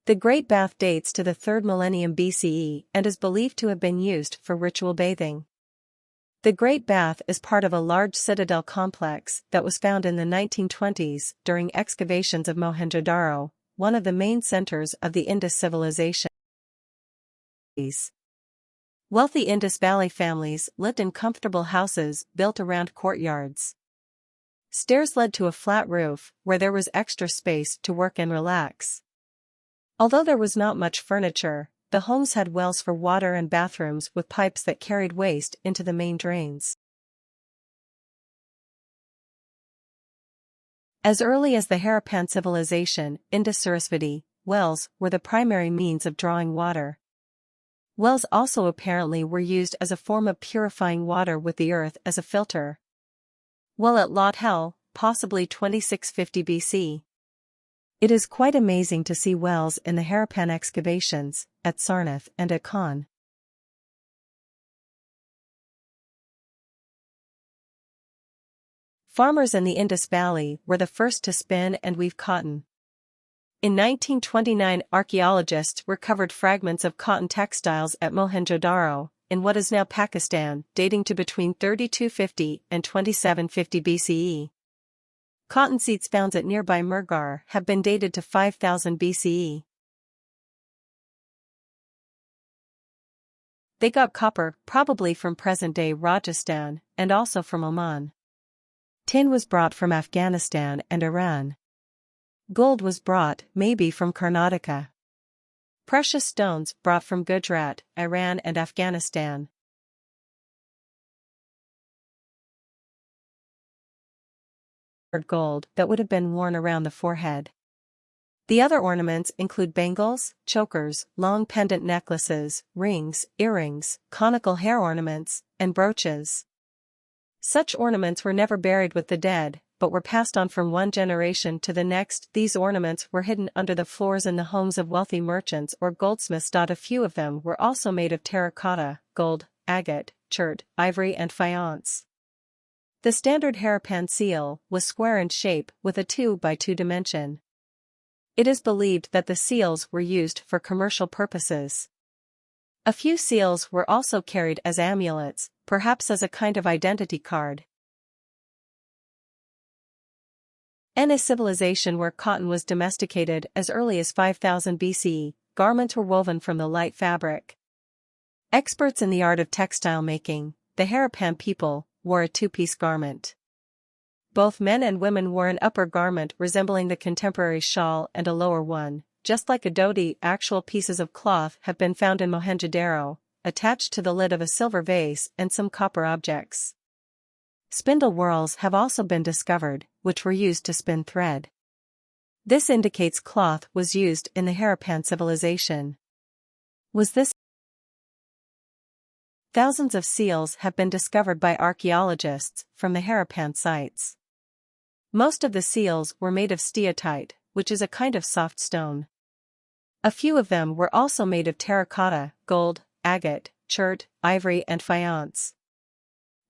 The Great Bath dates to the 3rd millennium BCE and is believed to have been used for ritual bathing. The Great Bath is part of a large citadel complex that was found in the 1920s during excavations of Mohenjo-Daro, one of the main centers of the Indus civilization. Wealthy Indus Valley families lived in comfortable houses built around courtyards. Stairs led to a flat roof where there was extra space to work and relax. Although there was not much furniture, the homes had wells for water and bathrooms with pipes that carried waste into the main drains. As early as the Harappan civilization, Indus-Sarasvati, wells were the primary means of drawing water. Wells also apparently were used as a form of purifying water with the earth as a filter. Well at Lot Hel, possibly 2650 BC. It is quite amazing to see wells in the Harappan excavations, at Sarnath and at Khan. Farmers in the Indus Valley were the first to spin and weave cotton. In 1929, archaeologists recovered fragments of cotton textiles at Mohenjo-Daro, in what is now Pakistan, dating to between 3250 and 2750 BCE. Cotton seeds found at nearby Murgar have been dated to 5000 BCE. They got copper, probably from present-day Rajasthan, and also from Oman. Tin was brought from Afghanistan and Iran. Gold was brought, maybe from Karnataka. Precious stones brought from Gujarat, Iran and Afghanistan. Gold that would have been worn around the forehead. The other ornaments include bangles, chokers, long pendant necklaces, rings, earrings, conical hair ornaments, and brooches. Such ornaments were never buried with the dead, but were passed on from one generation to the next. These ornaments were hidden under the floors in the homes of wealthy merchants or goldsmiths. A few of them were also made of terracotta, gold, agate, chert, ivory and faience. The standard Harappan seal was square in shape with a 2 by 2 dimension. It is believed that the seals were used for commercial purposes. A few seals were also carried as amulets, perhaps as a kind of identity card. In a civilization where cotton was domesticated as early as 5000 BCE, garments were woven from the light fabric. Experts in the art of textile making, the Harappan people wore a 2-piece garment. Both men and women wore an upper garment resembling the contemporary shawl and a lower one, just like a dhoti. Actual pieces of cloth have been found in Mohenjo-Daro, attached to the lid of a silver vase and some copper objects. Spindle whorls have also been discovered, which were used to spin thread. This indicates cloth was used in the Harappan civilization. Was this? Thousands of seals have been discovered by archaeologists from the Harappan sites. Most of the seals were made of steatite, which is a kind of soft stone. A few of them were also made of terracotta, gold, agate, chert, ivory and faience.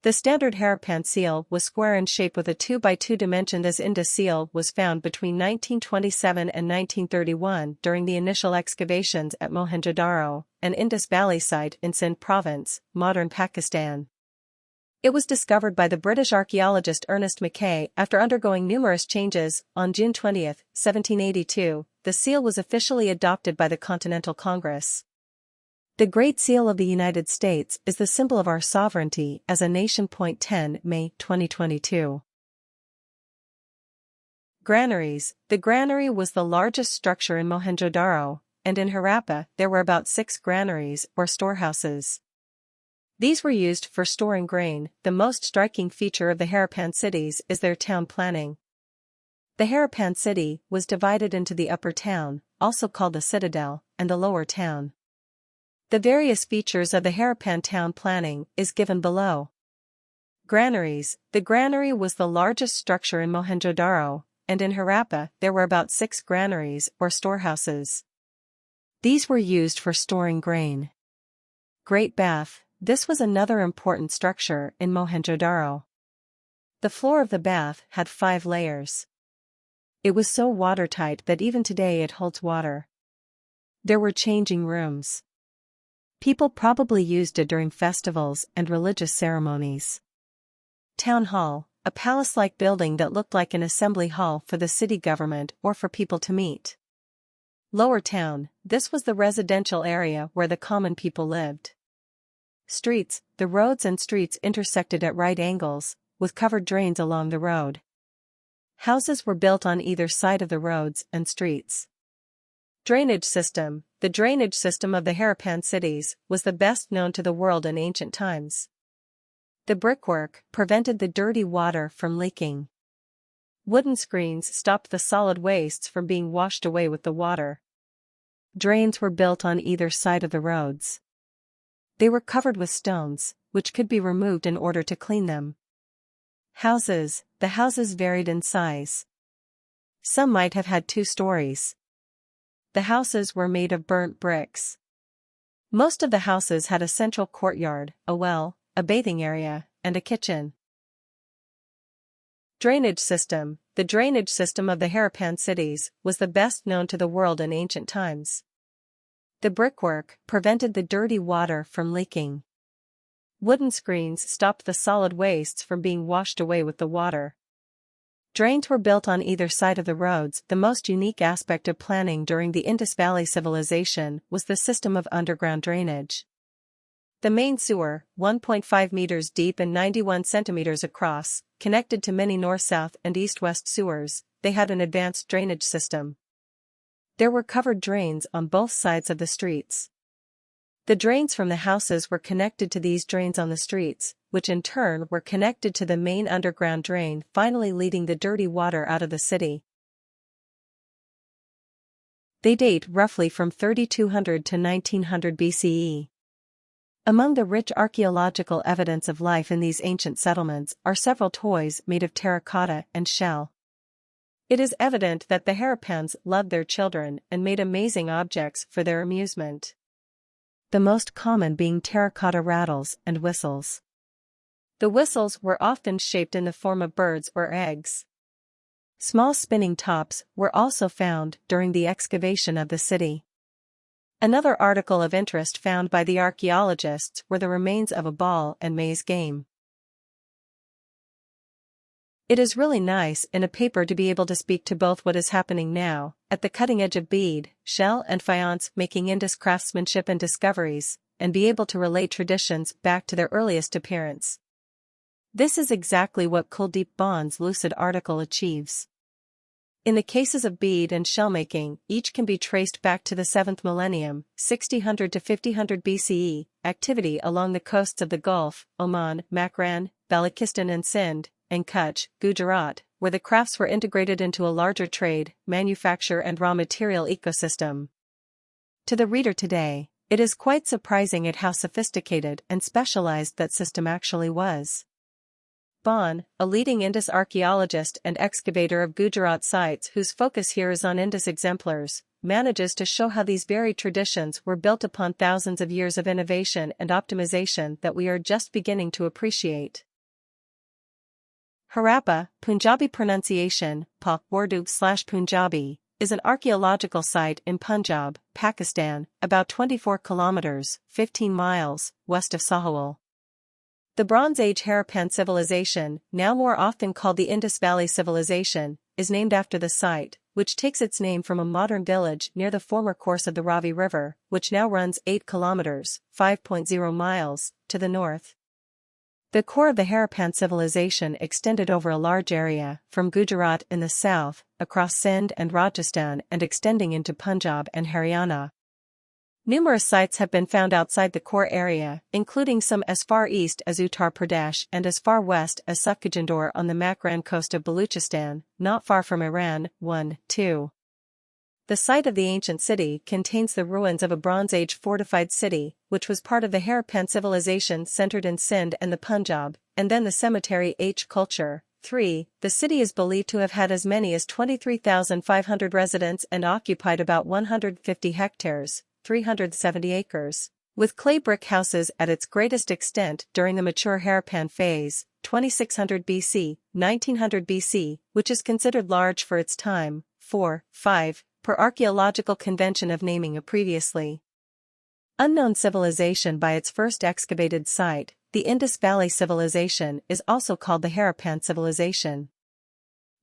The standard Harappan seal was square in shape with a 2 by 2 dimension. This Indus seal was found between 1927 and 1931 during the initial excavations at Mohenjo-Daro, an Indus Valley site in Sindh province, modern Pakistan. It was discovered by the British archaeologist Ernest Mackay after undergoing numerous changes. On June 20, 1782, the seal was officially adopted by the Continental Congress. The Great Seal of the United States is the symbol of our sovereignty as a nation. 10 May 2022. Granaries. The granary was the largest structure in Mohenjo-Daro, and in Harappa there were about 6 granaries or storehouses. These were used for storing grain. The most striking feature of the Harappan cities is their town planning. The Harappan city was divided into the upper town, also called the citadel, and the lower town. The various features of the Harappan town planning is given below. Granaries. The granary was the largest structure in Mohenjo-Daro, and in Harappa there were about 6 granaries or storehouses. These were used for storing grain. Great bath. This was another important structure in Mohenjo-Daro. The floor of the bath had 5 layers. It was so watertight that even today it holds water. There were changing rooms. People probably used it during festivals and religious ceremonies. Town hall, a palace-like building that looked like an assembly hall for the city government or for people to meet. Lower town, this was the residential area where the common people lived. Streets, the roads and streets intersected at right angles, with covered drains along the road. Houses were built on either side of the roads and streets. Drainage system, the drainage system of the Harappan cities was the best known to the world in ancient times. The brickwork prevented the dirty water from leaking. Wooden screens stopped the solid wastes from being washed away with the water. Drains were built on either side of the roads. They were covered with stones, which could be removed in order to clean them. Houses, the houses varied in size. Some might have had 2 stories. The houses were made of burnt bricks. Most of the houses had a central courtyard, a well, a bathing area, and a kitchen. Drainage system, the drainage system of the Harappan cities was the best known to the world in ancient times. The brickwork prevented the dirty water from leaking. Wooden screens stopped the solid wastes from being washed away with the water. Drains were built on either side of the roads. The most unique aspect of planning during the Indus Valley civilization was the system of underground drainage. The main sewer, 1.5 meters deep and 91 centimeters across, connected to many north-south and east-west sewers. They had an advanced drainage system. There were covered drains on both sides of the streets. The drains from the houses were connected to these drains on the streets, which in turn were connected to the main underground drain, finally leading the dirty water out of the city. They date roughly from 3200 to 1900 BCE. Among the rich archaeological evidence of life in these ancient settlements are several toys made of terracotta and shell. It is evident that the Harappans loved their children and made amazing objects for their amusement. The most common being terracotta rattles and whistles. The whistles were often shaped in the form of birds or eggs. Small spinning tops were also found during the excavation of the city. Another article of interest found by the archaeologists were the remains of a ball and maze game. It is really nice in a paper to be able to speak to both what is happening now, at the cutting edge of bead, shell and faience making Indus craftsmanship and discoveries, and be able to relate traditions back to their earliest appearance. This is exactly what Kuldeep Bond's lucid article achieves. In the cases of bead and shell making, each can be traced back to the 7th millennium, 6000 to 5000 BCE, activity along the coasts of the Gulf, Oman, Makran, Balochistan and Sindh, and Kutch, Gujarat, where the crafts were integrated into a larger trade, manufacture and raw material ecosystem. To the reader today, it is quite surprising at how sophisticated and specialized that system actually was. Bond, a leading Indus archaeologist and excavator of Gujarat sites whose focus here is on Indus exemplars, manages to show how these varied traditions were built upon thousands of years of innovation and optimization that we are just beginning to appreciate. Harappa, Punjabi pronunciation, Urdu/Punjabi, is an archaeological site in Punjab, Pakistan, about 24 kilometers, 15 miles, west of Sahaul. The Bronze Age Harappan civilization, now more often called the Indus Valley Civilization, is named after the site, which takes its name from a modern village near the former course of the Ravi River, which now runs 8 kilometers, 5.0 miles, to the north. The core of the Harappan civilization extended over a large area, from Gujarat in the south, across Sindh and Rajasthan and extending into Punjab and Haryana. Numerous sites have been found outside the core area, including some as far east as Uttar Pradesh and as far west as Sufkajandor on the Makran coast of Baluchistan, not far from Iran. 1-2. The site of the ancient city contains the ruins of a Bronze Age fortified city, which was part of the Harappan civilization centered in Sindh and the Punjab, and then the cemetery H culture. 3. The city is believed to have had as many as 23,500 residents and occupied about 150 hectares, 370 acres, with clay brick houses at its greatest extent during the mature Harappan phase, 2600 BC, 1900 BC, which is considered large for its time. 4. 5. per archaeological convention of naming a previously unknown civilization by its first excavated site. The Indus Valley Civilization is also called the Harappan Civilization.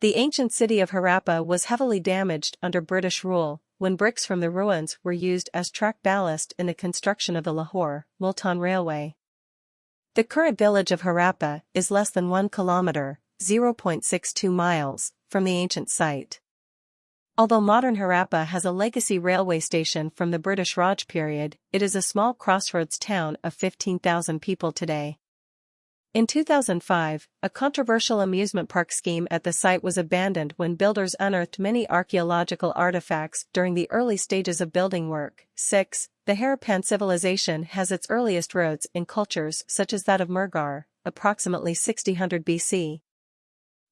The ancient city of Harappa was heavily damaged under British rule, when bricks from the ruins were used as track ballast in the construction of the Lahore-Multan Railway. The current village of Harappa is less than 1 kilometer, 0.62 miles, from the ancient site. Although modern Harappa has a legacy railway station from the British Raj period, it is a small crossroads town of 15,000 people today. In 2005, a controversial amusement park scheme at the site was abandoned when builders unearthed many archaeological artifacts during the early stages of building work. 6. The Harappan civilization has its earliest roads in cultures such as that of Mehrgarh, approximately 1600 BC.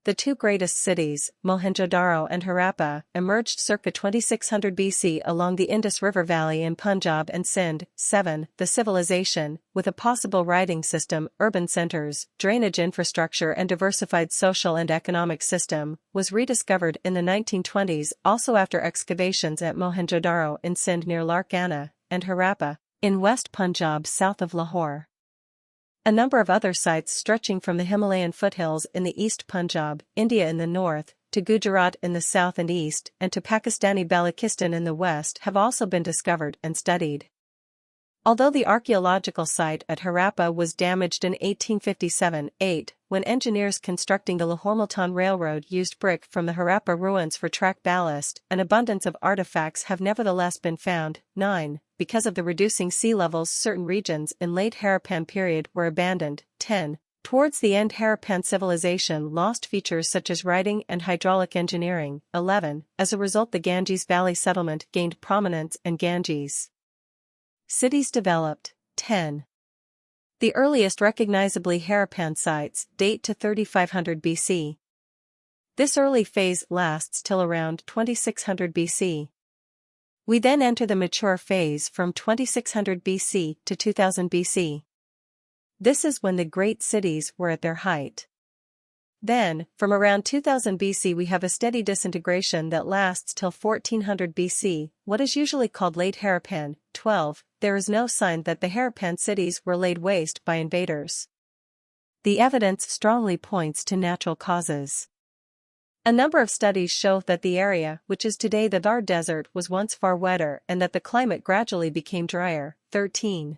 The two greatest cities, Mohenjo-daro and Harappa, emerged circa 2600 BC along the Indus River Valley in Punjab and Sindh. 7. The civilization, with a possible riding system, urban centers, drainage infrastructure and diversified social and economic system, was rediscovered in the 1920s also after excavations at Mohenjo-daro in Sindh near Larkana, and Harappa, in West Punjab south of Lahore. A number of other sites stretching from the Himalayan foothills in the East Punjab, India in the north, to Gujarat in the south and east, and to Pakistani Balochistan in the west have also been discovered and studied. Although the archaeological site at Harappa was damaged in 1857-8, when engineers constructing the Lahore-Multan Railroad used brick from the Harappa ruins for track ballast, an abundance of artifacts have nevertheless been found. 9. Because of the reducing sea levels, certain regions in late Harappan period were abandoned. 10. Towards the end, Harappan civilization lost features such as writing and hydraulic engineering. 11. As a result, the Ganges Valley settlement gained prominence and Ganges cities developed. 10. The earliest recognizably Harappan sites date to 3500 BC. This early phase lasts till around 2600 BC. We then enter the mature phase from 2600 BC to 2000 BC. This is when the great cities were at their height. Then, from around 2000 BC we have a steady disintegration that lasts till 1400 BC, what is usually called late Harappan. 12. There is no sign that the Harappan cities were laid waste by invaders. The evidence strongly points to natural causes. A number of studies show that the area, which is today the Thar Desert, was once far wetter and that the climate gradually became drier. 13.